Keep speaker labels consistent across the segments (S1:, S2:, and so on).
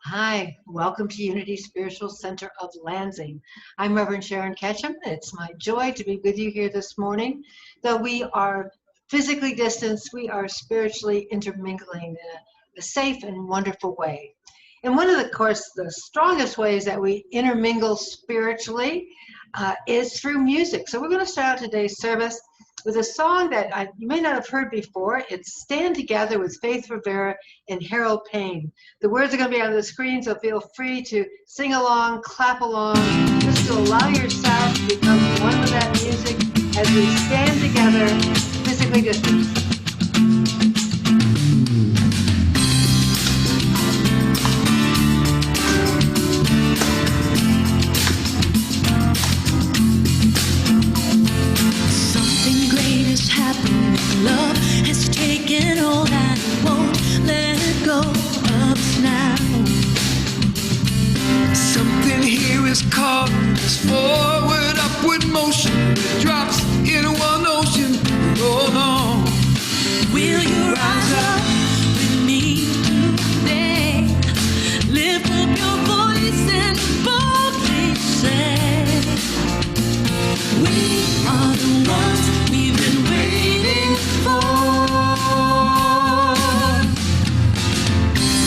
S1: Hi, welcome to Unity Spiritual Center of Lansing. I'm Reverend Sharon Ketchum. It's my joy to be with you here this morning. Though we are physically distanced, we are spiritually intermingling in a safe and wonderful way. And one of the, of course, the strongest ways that we intermingle spiritually is through music. So we're going to start out today's service with a song that you may not have heard before. It's Stand Together with Faith Rivera and Payne. The words are going to be on the screen, so feel free to sing along, clap along, just to allow yourself to become one with that music as we stand together, physically distanced.
S2: Love has taken hold and won't let go of us now.
S3: Something here is calling us forward, upward motion. It drops in one ocean. Hold on.
S2: Will you rise up with me today? Lift up your voice and boldly say, we are the ones we've been waiting for.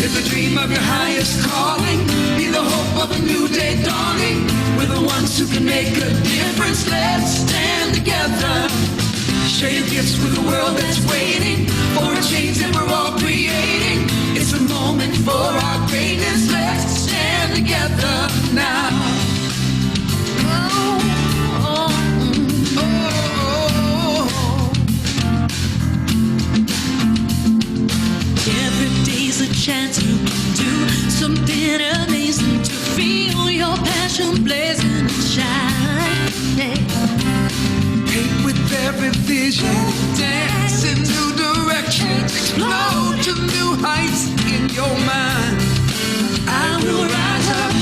S3: Live the dream of your highest calling. Be the hope of a new day dawning. We're the ones who can make a difference. Let's stand together. Share your gifts with the world that's waiting for a change that we're all creating. It's a moment for our greatness. Let's stand together now.
S2: Every day's a chance you can do something amazing to feel your passion blazing and shining.
S3: Paint with every vision, dance in new directions, explode to new heights in your mind.
S2: I will rise up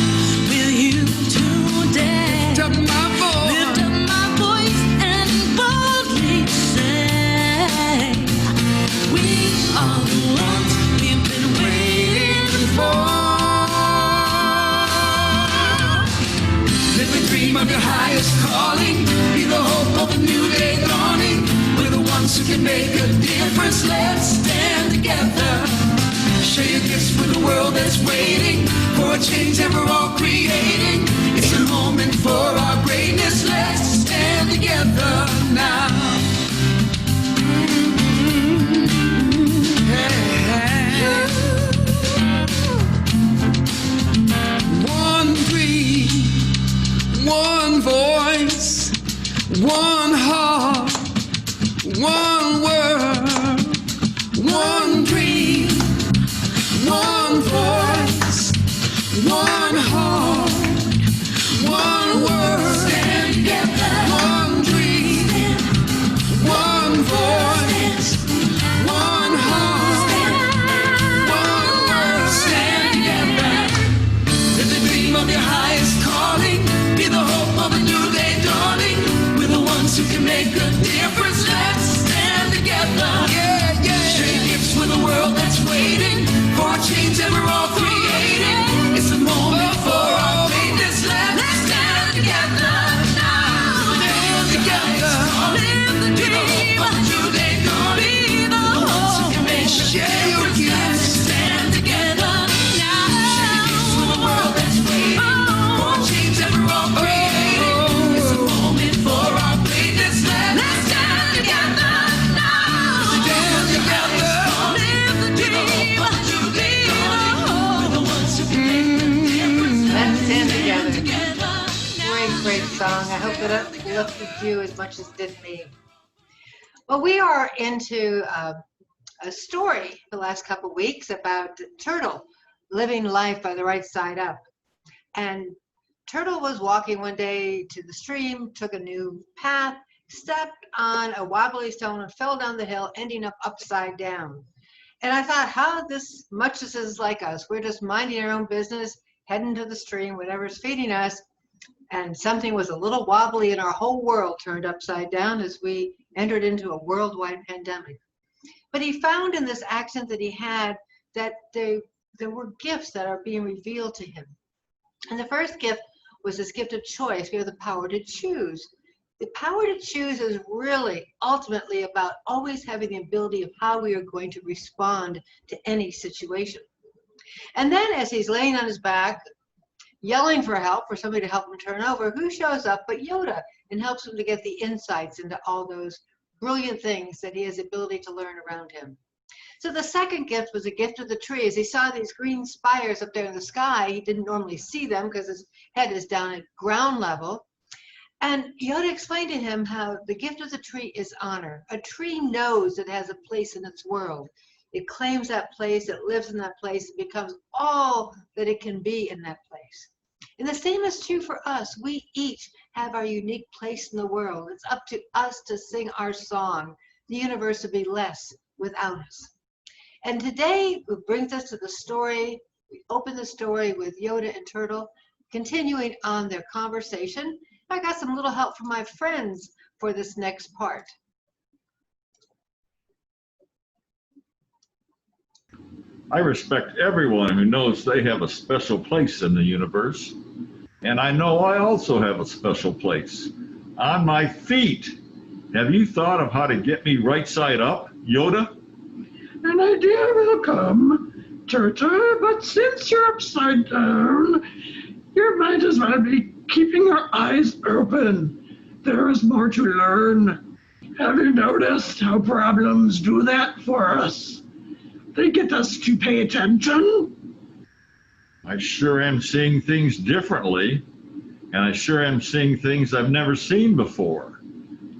S2: with you today.
S3: Lift up my voice.
S2: Lift up my voice and boldly say, we are the ones we've been waiting for.
S3: Live the dream of your highest calling. Be the hope of a new day dawning. We're the ones who can make a difference. Let's stand together. Share your gifts with the world that's waiting for a change that we're all creating. It's a moment for our greatness. Let's stand together now. One dream, one voice, one heart, one word, one dream, one voice, one heart, one word. Stand together. One dream, one voice, one heart, one word. Stand together. Live the dream of your highest calling. Be the hope of a new day dawning. We're the ones who can make a difference. Let's stand together. Yeah, yeah. Share your gifts with a world that's waiting for a change that we're all creating. It's a moment for our greatness. Let's stand together now. Stand together. Live the dream of a new day dawning. Be the ones who can make a difference. Let's stand together now. Share your gifts with a world that's waiting for a change that we're all creating. It's a moment for our greatness. Let's stand together now. Stand together. Live the dream of a new day dawning. We're the ones who can make a difference.
S1: Let's stand together.
S2: Together now.
S1: Great song. I hope that it lifted you as much as it did me. Well, we are into a story the last couple of weeks about Turtle living life by the right side up. And Turtle was walking one day to the stream, took a new path, stepped on a wobbly stone and fell down the hill, ending up upside down. And I thought, how much this is like us. We're just minding our own business, heading to the stream, whatever's feeding us. And something was a little wobbly and our whole world turned upside down as we entered into a worldwide pandemic. But he found in this accident that he had that the there were gifts that are being revealed to him. And the first gift was this gift of choice. We have the power to choose. The power to choose is really ultimately about always having the ability of how we are going to respond to any situation. And then as he's laying on his back, yelling for help, for somebody to help him turn over, who shows up but Yoda and helps him to get the insights into all those brilliant things that he has the ability to learn around him. So the second gift was a gift of the tree. As he saw these green spires up there in the sky, he didn't normally see them because his head is down at ground level. And Yoda explained to him how the gift of the tree is honor. A tree knows it has a place in its world. It claims that place, it lives in that place, it becomes all that it can be in that place. And the same is true for us. We each have our unique place in the world. It's up to us to sing our song. The universe would be less without us. And today it brings us to the story. We open the story with Yoda and Turtle continuing on their conversation. I got some little help from my friends for this next part.
S4: I respect everyone who knows they have a special place in the universe. And I know I also have a special place. On my feet. Have you thought of how to get me right side up, Yoda?
S5: An idea will come, Turtle, but since you're upside down, you might as well be keeping your eyes open. There is more to learn. Have you noticed how problems do that for us? They get us to pay attention.
S4: I sure am seeing things differently, and I sure am seeing things I've never seen before,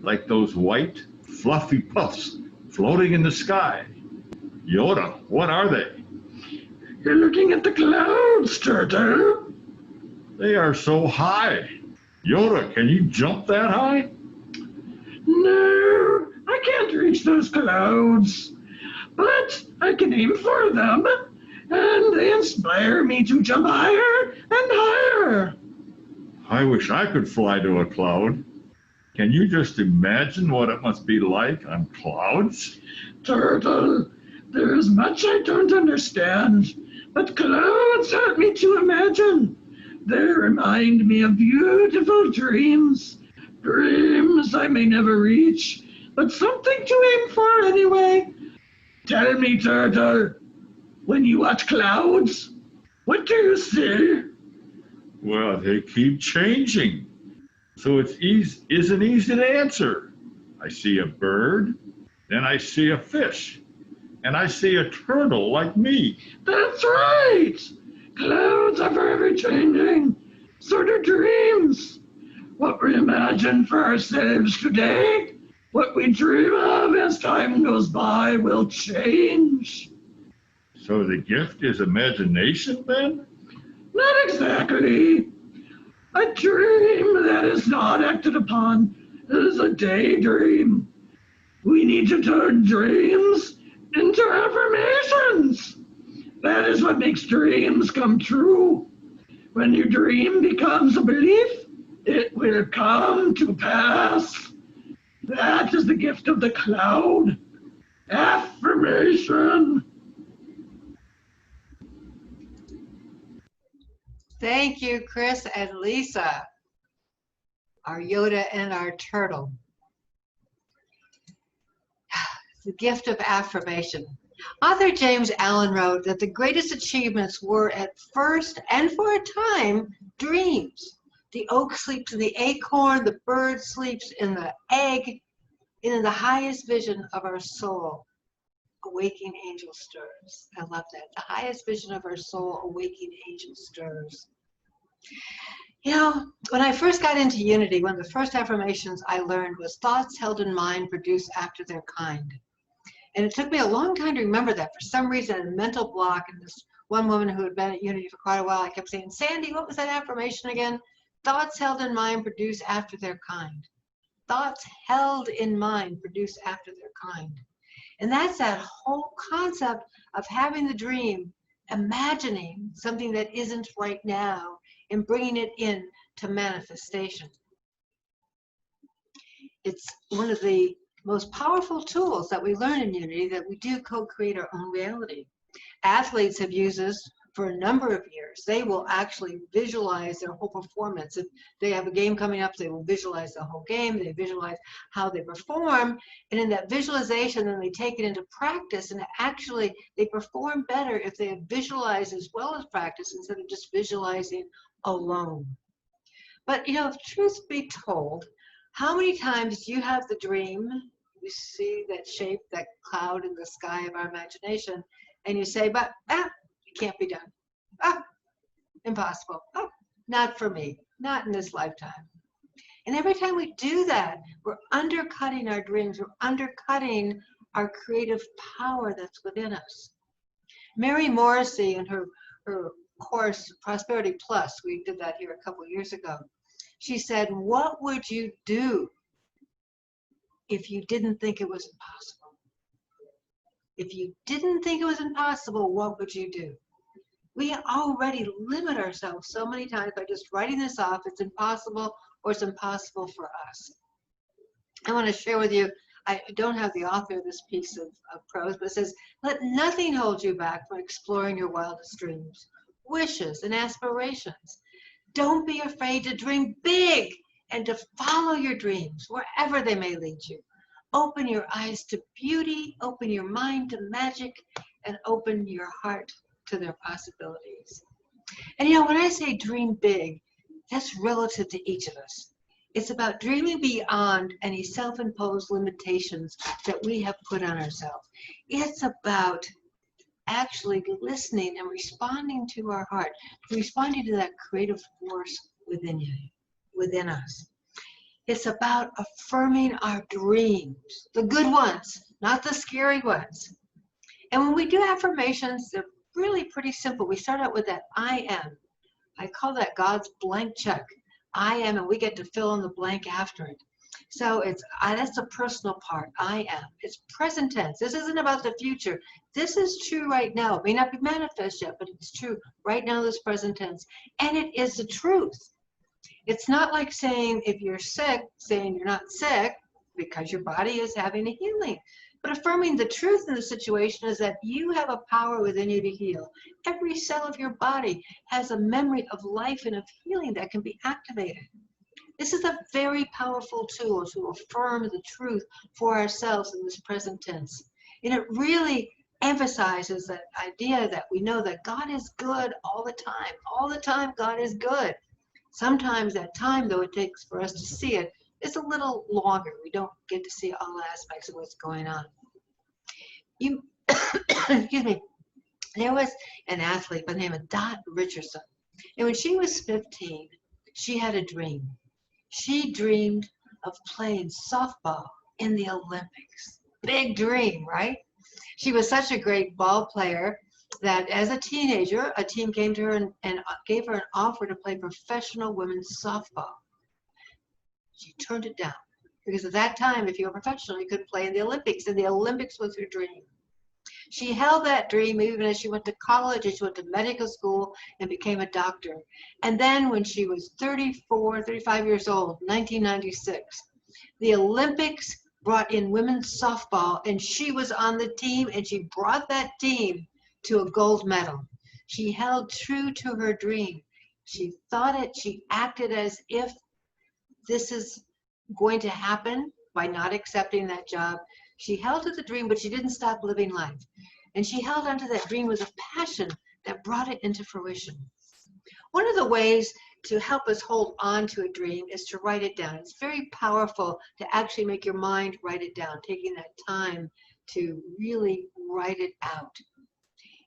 S4: like those white, fluffy puffs floating in the sky. Yoda, what are they?
S5: You're looking at the clouds, Turtle.
S4: They are so high. Yoda, can you jump that high?
S5: No, I can't reach those clouds, but I can aim for them, and they inspire me to jump higher and higher.
S4: I wish I could fly to a cloud. Can you just imagine what it must be like on clouds?
S5: Turtle, there is much I don't understand, but clouds help me to imagine. They remind me of beautiful dreams. Dreams I may never reach, but something to aim for anyway. Tell me, Turtle, when you watch clouds, what do you see?
S4: Well, they keep changing, so it isn't easy to answer. I see a bird, then I see a fish, and I see a turtle like me.
S5: That's right! Clouds are forever changing. So do dreams. What we imagine for ourselves today, what we dream of as time goes by will change.
S4: So the gift is imagination, then?
S5: Not exactly. A dream that is not acted upon is a daydream. We need to turn dreams into affirmations. That is what makes dreams come true. When your dream becomes a belief, it will come to pass. That is the gift of the cloud. Affirmation.
S1: Thank you, Chris and Lisa, our Yoda and our turtle. The gift of affirmation. Author James Allen wrote that the greatest achievements were at first and for a time dreams. The oak sleeps in the acorn, the bird sleeps in the egg, and in the highest vision of our soul, a waking angel stirs. I love that. The highest vision of our soul, a waking angel stirs. You know, when I first got into Unity, one of the first affirmations I learned was thoughts held in mind produce after their kind. And it took me a long time to remember that. For some reason, a mental block, and this one woman who had been at Unity for quite a while, I kept saying, Sandy, what was that affirmation again? Thoughts held in mind produce after their kind. Thoughts held in mind produce after their kind. And that's that whole concept of having the dream, imagining something that isn't right now, and bringing it in to manifestation. It's one of the most powerful tools that we learn in Unity, that we do co-create our own reality. Athletes have used this for a number of years. They will actually visualize their whole performance. If they have a game coming up, they will visualize the whole game. They visualize how they perform. And in that visualization, then they take it into practice. And actually, they perform better if they have visualized as well as practice instead of just visualizing alone. But, you know, if truth be told, how many times do you have the dream, you see that shape, that cloud in the sky of our imagination, and you say, but, it can't be done. Impossible. Not for me. Not in this lifetime. And every time we do that, we're undercutting our dreams. We're undercutting our creative power that's within us. Mary Morrissey, in her course, Prosperity Plus, we did that here a couple years ago. She said, what would you do if you didn't think it was impossible? If you didn't think it was impossible, what would you do? We already limit ourselves so many times by just writing this off. It's impossible, or it's impossible for us. I want to share with you, I don't have the author of this piece of prose, but it says, let nothing hold you back from exploring your wildest dreams, wishes, and aspirations. Don't be afraid to dream big and to follow your dreams wherever they may lead you. Open your eyes to beauty, open your mind to magic, and open your heart to their possibilities. And you know, when I say dream big, that's relative to each of us. It's about dreaming beyond any self-imposed limitations that we have put on ourselves. It's about actually listening and responding to our heart, responding to that creative force within you, within us. It's about affirming our dreams, the good ones, not the scary ones. And when we do affirmations, they're really pretty simple. We start out with that I am. I call that God's blank check. I am, and we get to fill in the blank after it. So it's that's the personal part. I am. It's present tense. This isn't about the future. This is true right now. It may not be manifest yet, but it's true right now, this present tense. And it is the truth. It's not like saying if you're sick, saying you're not sick because your body is having a healing. But affirming the truth in the situation is that you have a power within you to heal. Every cell of your body has a memory of life and of healing that can be activated. This is a very powerful tool to affirm the truth for ourselves in this present tense. And it really emphasizes that idea that we know that God is good all the time. All the time, God is good. Sometimes that time, though, it takes for us to see it, it's a little longer. We don't get to see all aspects of what's going on. Excuse me. There was an athlete by the name of Dot Richardson. And when she was 15, she had a dream. She dreamed of playing softball in the Olympics. Big dream, right? She was such a great ball player that as a teenager, a team came to her and gave her an offer to play professional women's softball. She turned it down because at that time, if you were professional, you could play in the Olympics, and the Olympics was her dream. She held that dream even as she went to college, and she went to medical school and became a doctor. And then when she was 35 years old, 1996, the Olympics brought in women's softball, and she was on the team, and she brought that team to a gold medal. She held true to her dream. She thought it, she acted as if this is going to happen by not accepting that job. She held to the dream, but she didn't stop living life. And she held onto that dream with a passion that brought it into fruition. One of the ways to help us hold on to a dream is to write it down. It's very powerful to actually make your mind write it down, taking that time to really write it out.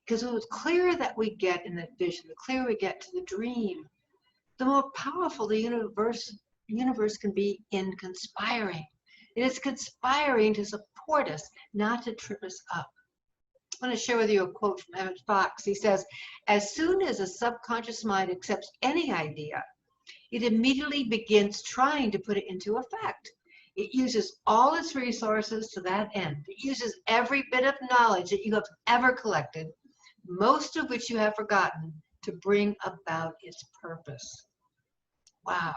S1: Because the clearer that we get in that vision, the clearer we get to the dream, the more powerful the universe can be in conspiring. It is conspiring to support us, not to trip us up. I want to share with you a quote from Emmett Fox. He says, as soon as a subconscious mind accepts any idea, it immediately begins trying to put it into effect. It uses all its resources to that end. It uses every bit of knowledge that you have ever collected, most of which you have forgotten, to bring about its purpose. Wow.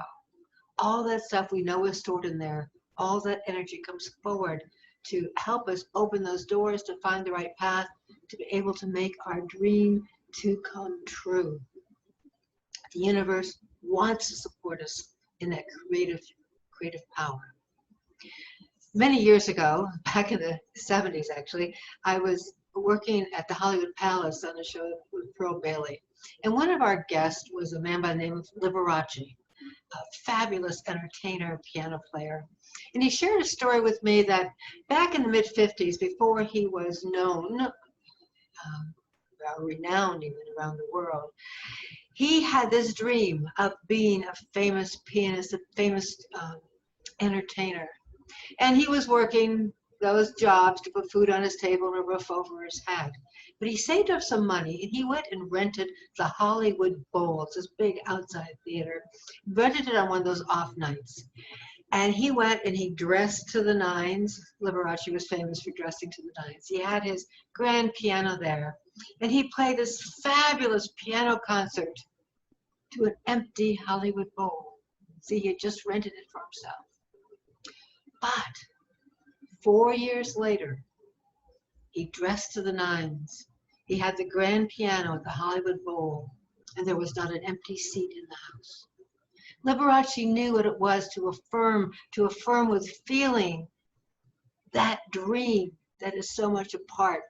S1: All that stuff we know is stored in there. All that energy comes forward to help us open those doors, to find the right path, to be able to make our dream to come true. The universe wants to support us in that creative power. Many years ago, back in the 70s actually, I was working at the Hollywood Palace on a show with Pearl Bailey. And one of our guests was a man by the name of Liberace, a fabulous entertainer, piano player. And he shared a story with me that back in the mid-50s, before he was known, renowned even around the world, he had this dream of being a famous pianist, a famous entertainer. And he was working those jobs to put food on his table and a roof over his head. But he saved up some money and he went and rented the Hollywood Bowl. It's this big outside theater. Rented it on one of those off nights. And he went and he dressed to the nines. Liberace was famous for dressing to the nines. He had his grand piano there. And he played this fabulous piano concert to an empty Hollywood Bowl. See, he had just rented it for himself. But 4 years later, he dressed to the nines. He had the grand piano at the Hollywood Bowl, and there was not an empty seat in the house. Liberace knew what it was to affirm with feeling that dream that is so much a part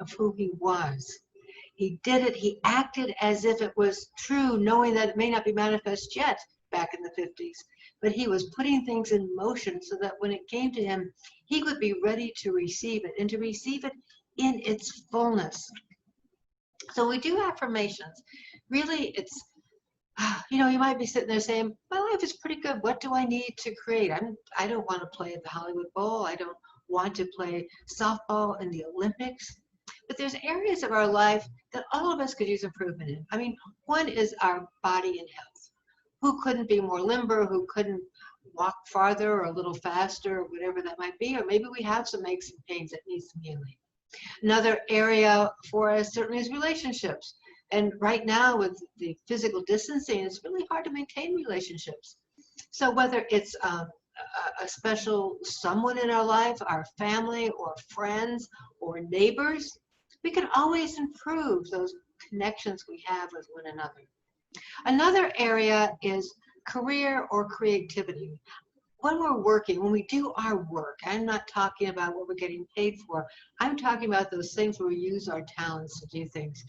S1: of who he was. He did it, he acted as if it was true, knowing that it may not be manifest yet back in the 50s, but he was putting things in motion so that when it came to him, he would be ready to receive it and to receive it in its fullness. So we do affirmations. Really, it's, you know, you might be sitting there saying, my life is pretty good. What do I need to create? I don't want to play at the Hollywood Bowl. I don't want to play softball in the Olympics. But there's areas of our life that all of us could use improvement in. I mean, one is our body and health. Who couldn't be more limber? Who couldn't walk farther or a little faster or whatever that might be? Or maybe we have some aches and pains that need some healing. Another area for us certainly is relationships. And right now with the physical distancing, it's really hard to maintain relationships. So whether it's a special someone in our life, our family or friends or neighbors, we can always improve those connections we have with one another. Another area is career or creativity. When we're working, when we do our work, I'm not talking about what we're getting paid for. I'm talking about those things where we use our talents to do things.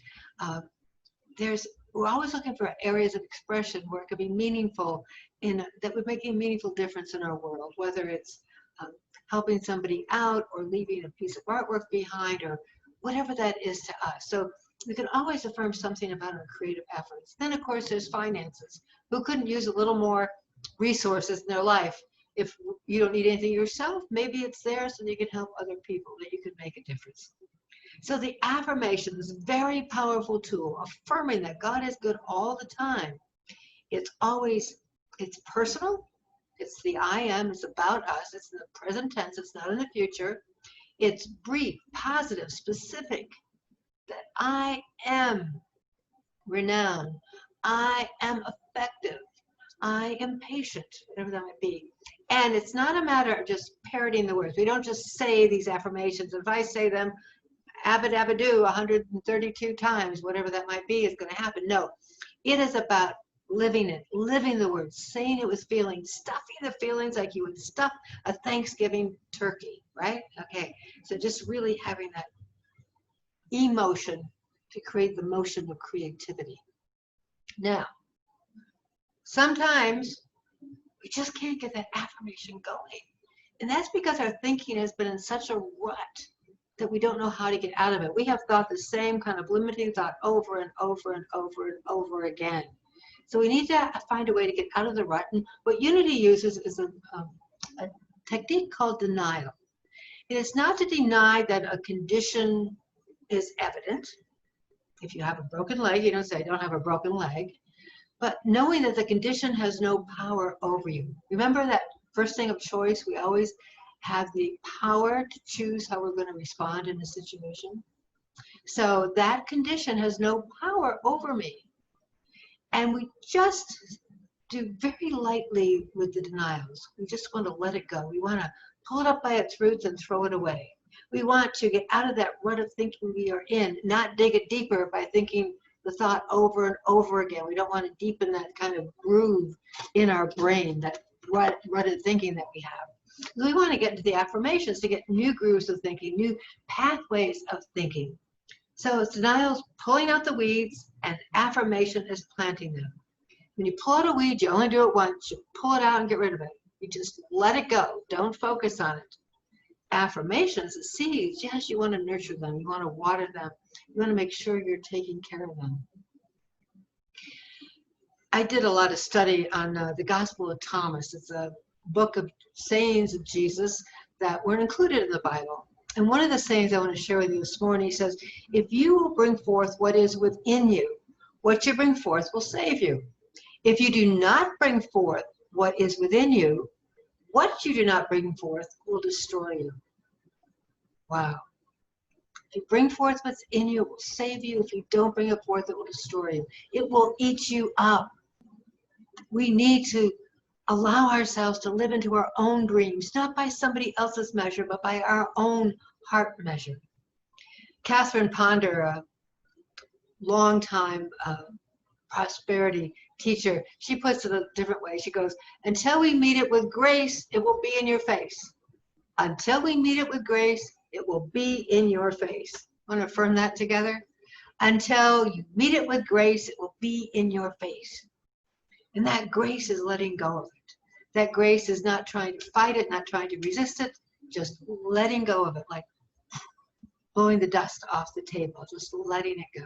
S1: We're always looking for areas of expression where it could be meaningful, that would make a meaningful difference in our world, whether it's helping somebody out or leaving a piece of artwork behind or whatever that is to us. So we can always affirm something about our creative efforts. Then, of course, there's finances. Who couldn't use a little more resources in their life? If you don't need anything yourself, maybe it's there so that you can help other people, that you can make a difference. So the affirmation is a very powerful tool, affirming that God is good all the time. It's personal. It's the I am. It's about us. It's in the present tense. It's not in the future. It's brief, positive, specific. That I am renowned. I am effective. I am patient, whatever that might be. And it's not a matter of just parroting the words. We don't just say these affirmations. If I say them, abba-dabba-doo 132 times, whatever that might be, is going to happen. No, it is about living it, living the words, saying it with feeling, stuffing the feelings like you would stuff a Thanksgiving turkey, right? Okay, so just really having that emotion to create the motion of creativity. Now, sometimes we just can't get that affirmation going. And that's because our thinking has been in such a rut that we don't know how to get out of it. We have thought the same kind of limiting thought over and over and over and over again. So we need to find a way to get out of the rut. And what Unity uses is a technique called denial. It is not to deny that a condition is evident. If you have a broken leg, you don't say, I don't have a broken leg. But knowing that the condition has no power over you. Remember that first thing of choice, we always have the power to choose how we're going to respond in a situation. So that condition has no power over me. And we just do very lightly with the denials. We just want to let it go. We want to pull it up by its roots and throw it away. We want to get out of that rut of thinking we are in, not dig it deeper by thinking the thought over and over again. We don't want to deepen that kind of groove in our brain, that rutted thinking that we have. We want to get into the affirmations to get new grooves of thinking, new pathways of thinking. So it's denial's pulling out the weeds, and affirmation is planting them. When you pull out a weed, you only do it once. You pull it out and get rid of it. You just let it go. Don't focus on it. Affirmations, the seeds, yes, you want to nurture them. You want to water them. You want to make sure you're taking care of them. I did a lot of study on the Gospel of Thomas. It's a book of sayings of Jesus that weren't included in the Bible. And one of the sayings I want to share with you this morning, he says, if you will bring forth what is within you, what you bring forth will save you. If you do not bring forth what is within you, what you do not bring forth will destroy you. Wow. If you bring forth what's in you, it will save you. If you don't bring it forth, it will destroy you. It will eat you up. We need to allow ourselves to live into our own dreams, not by somebody else's measure, but by our own heart measure. Catherine Ponder, a longtime prosperity teacher, she puts it a different way. She goes, until we meet it with grace, it will be in your face. Until we meet it with grace, it will be in your face. Want to affirm that together? Until you meet it with grace, it will be in your face. And that grace is letting go of it. That grace is not trying to fight it, not trying to resist it, just letting go of it, like blowing the dust off the table, just letting it go.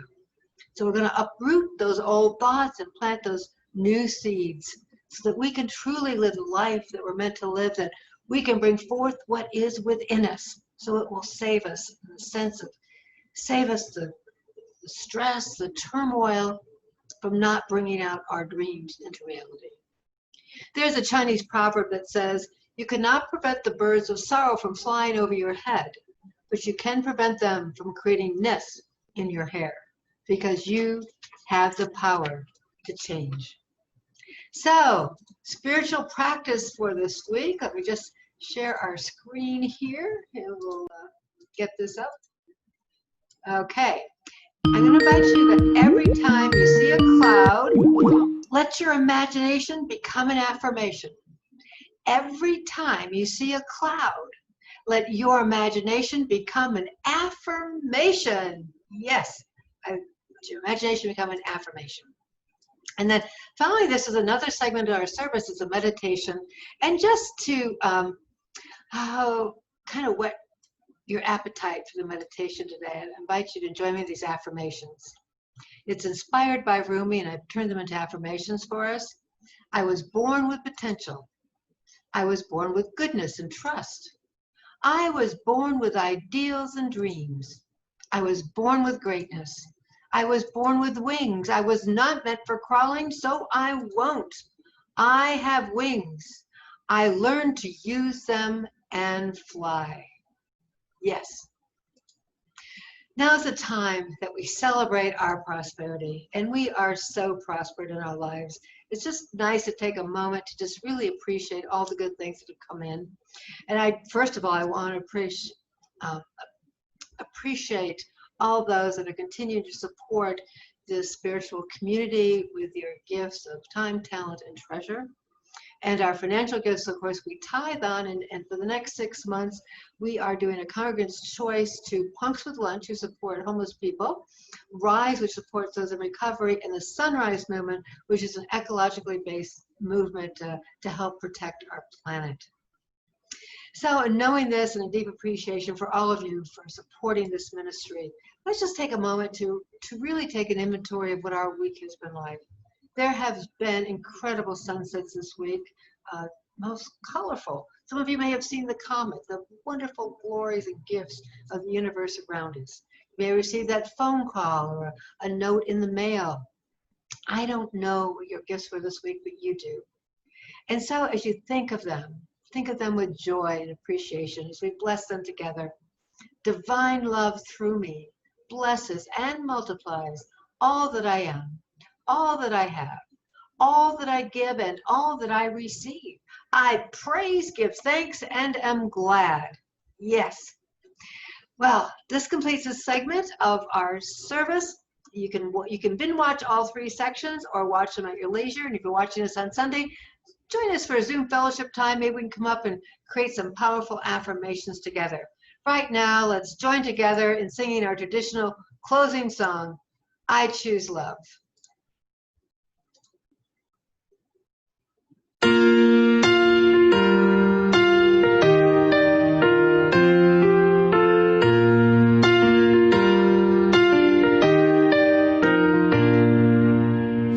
S1: So we're going to uproot those old thoughts and plant those new seeds so that we can truly live the life that we're meant to live, that we can bring forth what is within us. So it will save us in the sense of save us the stress, the turmoil from not bringing out our dreams into reality. There's a Chinese proverb that says, you cannot prevent the birds of sorrow from flying over your head, but you can prevent them from creating nests in your hair, because you have the power to change. So, spiritual practice for this week. Let me just share our screen here, and we'll get this up. Okay. I'm going to invite you that every time you see a cloud, let your imagination become an affirmation. Every time you see a cloud, let your imagination become an affirmation. Yes, let your imagination become an affirmation. And then finally, this is another segment of our service. It's a meditation. And just to kind of whet your appetite for the meditation today, I invite you to join me in these affirmations. It's inspired by Rumi, and I've turned them into affirmations for us. I was born with potential. I was born with goodness and trust. I was born with ideals and dreams. I was born with greatness. I was born with wings. I was not meant for crawling, so I won't. I have wings. I learned to use them and fly. Yes. Now is the time that we celebrate our prosperity, and we are so prospered in our lives. It's just nice to take a moment to just really appreciate all the good things that have come in. And first of all, I want to appreciate all those that are continuing to support this spiritual community with your gifts of time, talent, and treasure. And our financial gifts, of course, we tithe on, and for the next 6 months, we are doing a congregant's choice to Punks with Lunch, who support homeless people, Rise, which supports those in recovery, and the Sunrise Movement, which is an ecologically based movement to help protect our planet. So, in knowing this and a deep appreciation for all of you for supporting this ministry, let's just take a moment to really take an inventory of what our week has been like. There have been incredible sunsets this week, most colorful. Some of you may have seen the comet, the wonderful glories and gifts of the universe around us. You may receive that phone call or a note in the mail. I don't know what your gifts were this week, but you do. And so as you think of them with joy and appreciation as we bless them together. Divine love through me blesses and multiplies all that I am, all that I have, all that I give and all that I receive. I praise, give thanks, and am glad. Yes. Well, this completes this segment of our service. You can binge watch all 3 sections or watch them at your leisure. And if you're watching this on Sunday, join us for a Zoom fellowship time. Maybe we can come up and create some powerful affirmations together. Right now, let's join together in singing our traditional closing song, I Choose Love.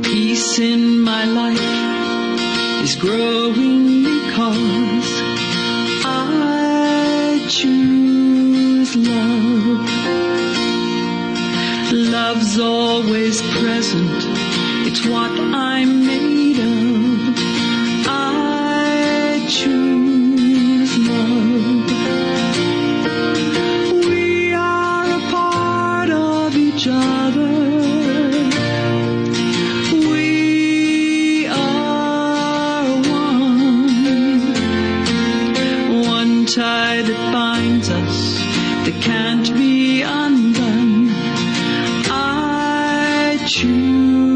S2: Peace in my life is growing because I choose love. Love's always present, it's what I'm made of. I choose love. We are a part of each other. We are one tie that binds us, that can't be undone. I choose